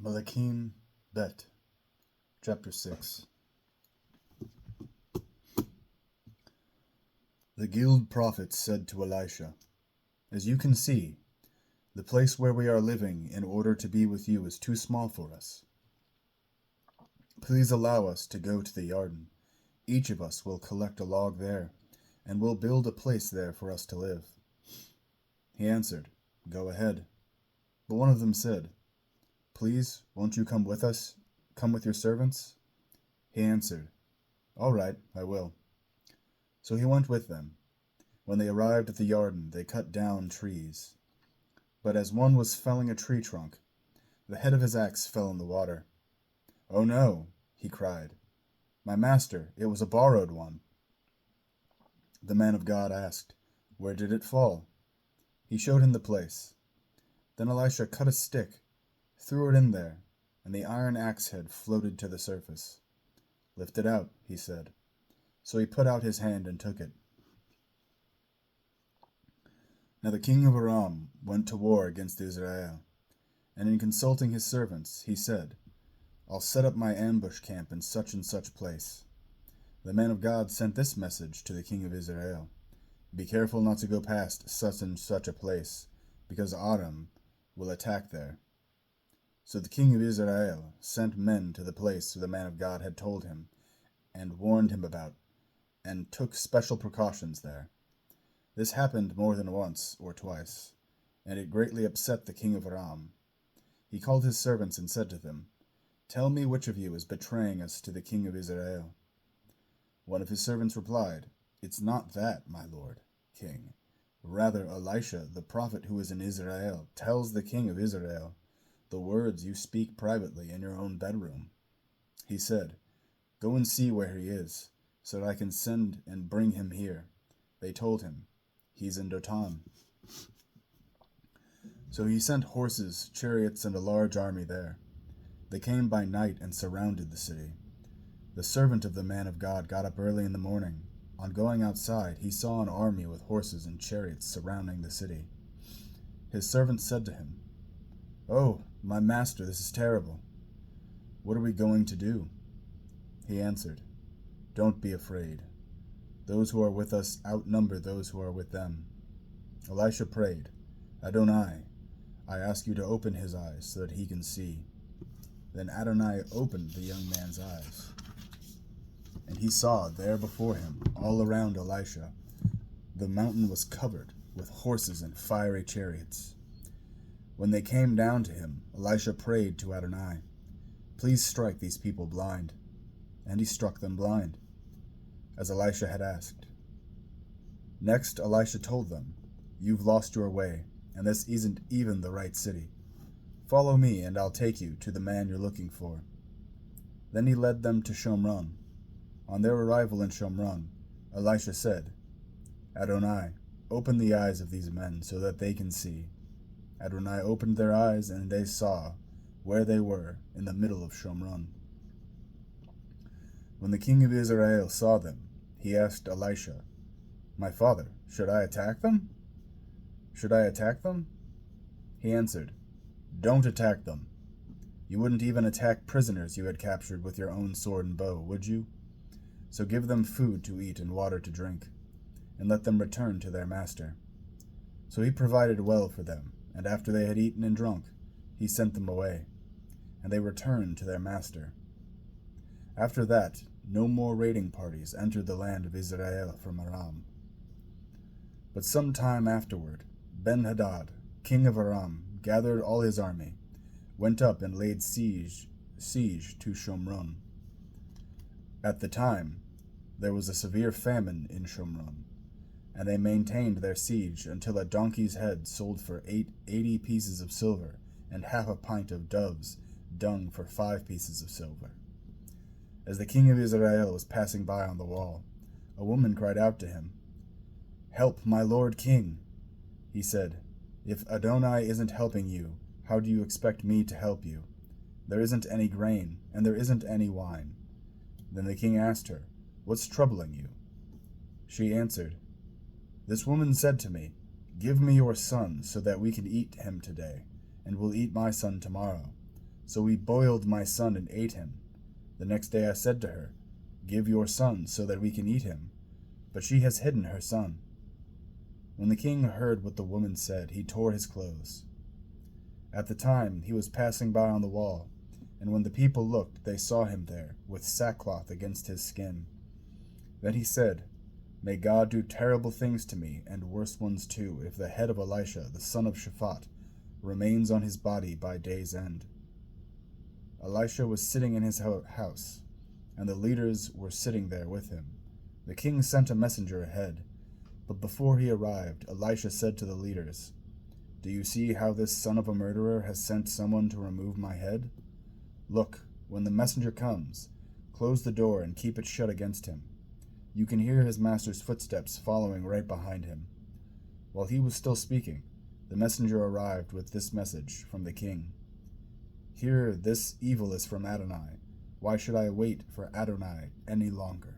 Malakim Bet, Chapter 6. The guild prophets said to Elisha, "As you can see, the place where we are living in order to be with you is too small for us. Please allow us to go to the Yarden. Each of us will collect a log there, and will build a place there for us to live." He answered, "Go ahead." But one of them said, "Please, won't you come with us? Come with your servants?" He answered, "All right, I will." So he went with them. When they arrived at the Yarden, they cut down trees. But as one was felling a tree trunk, the head of his axe fell in the water. "Oh no," he cried. "My master, it was a borrowed one." The man of God asked, "Where did it fall?" He showed him the place. Then Elisha cut a stick, threw it in there, and the iron axe head floated to the surface. "Lift it out," he said. So he put out his hand and took it. Now the king of Aram went to war against Isra'el, and in consulting his servants, he said, "I'll set up my ambush camp in such and such place." The man of God sent this message to the king of Israel: "Be careful not to go past such and such a place, because Aram will attack there." So the king of Israel sent men to the place the man of God had told him and warned him about, and took special precautions there. This happened more than once or twice, and it greatly upset the king of Aram. He called his servants and said to them, "Tell me which of you is betraying us to the king of Israel." One of his servants replied, "It's not that, my lord, king. Rather, Elisha, the prophet who is in Israel, tells the king of Israel the words you speak privately in your own bedroom." He said, "Go and see where he is, so that I can send and bring him here." They told him, "He's in Dotan." So he sent horses, chariots, and a large army there. They came by night and surrounded the city. The servant of the man of God got up early in the morning. On going outside, he saw an army with horses and chariots surrounding the city. His servant said to him, "Oh, my master, this is terrible. What are we going to do?" He answered, "Don't be afraid. Those who are with us outnumber those who are with them." Elisha prayed, "Adonai, I ask you to open his eyes so that he can see." Then Adonai opened the young man's eyes, and he saw there before him, all around Elisha, the mountain was covered with horses and fiery chariots. When they came down to him, Elisha prayed to Adonai, "Please strike these people blind." And he struck them blind, as Elisha had asked. Next Elisha told them, "You've lost your way, and this isn't even the right city. Follow me, and I'll take you to the man you're looking for." Then he led them to Shomron. On their arrival in Shomron, Elisha said, "Adonai, open the eyes of these men so that they can see." Adonai opened their eyes, and they saw where they were in the middle of Shomron. When the king of Israel saw them, he asked Elisha, "My father, should I attack them? Should I attack them?" He answered, "Don't attack them. You wouldn't even attack prisoners you had captured with your own sword and bow, would you? So give them food to eat and water to drink, and let them return to their master." So he provided well for them, and after they had eaten and drunk, he sent them away, and they returned to their master. After that, no more raiding parties entered the land of Israel from Aram. But some time afterward, Ben-Hadad, king of Aram, gathered all his army, went up and laid siege to Shomron. At the time, there was a severe famine in Shomron, and they maintained their siege until a donkey's head sold for 80 pieces of silver, and half a pint of dove's dung for 5 pieces of silver. As the king of Israel was passing by on the wall, a woman cried out to him, "Help, my lord king!" He said, "If Adonai isn't helping you, how do you expect me to help you? There isn't any grain, and there isn't any wine." Then the king asked her, "What's troubling you?" She answered, "This woman said to me, 'Give me your son so that we can eat him today, and we'll eat my son tomorrow.' So we boiled my son and ate him. The next day I said to her, 'Give your son so that we can eat him.' But she has hidden her son." When the king heard what the woman said, he tore his clothes. At the time he was passing by on the wall, and when the people looked, they saw him there, with sackcloth against his skin. Then he said, "May God do terrible things to me, and worse ones too, if the head of Elisha, the son of Shaphat, remains on his body by day's end." Elisha was sitting in his house, and the leaders were sitting there with him. The king sent a messenger ahead, but before he arrived, Elisha said to the leaders, "Do you see how this son of a murderer has sent someone to remove my head? Look, when the messenger comes, close the door and keep it shut against him. You can hear his master's footsteps following right behind him." While he was still speaking, the messenger arrived with this message from the king: "Hear, this evil is from Adonai. Why should I wait for Adonai any longer?"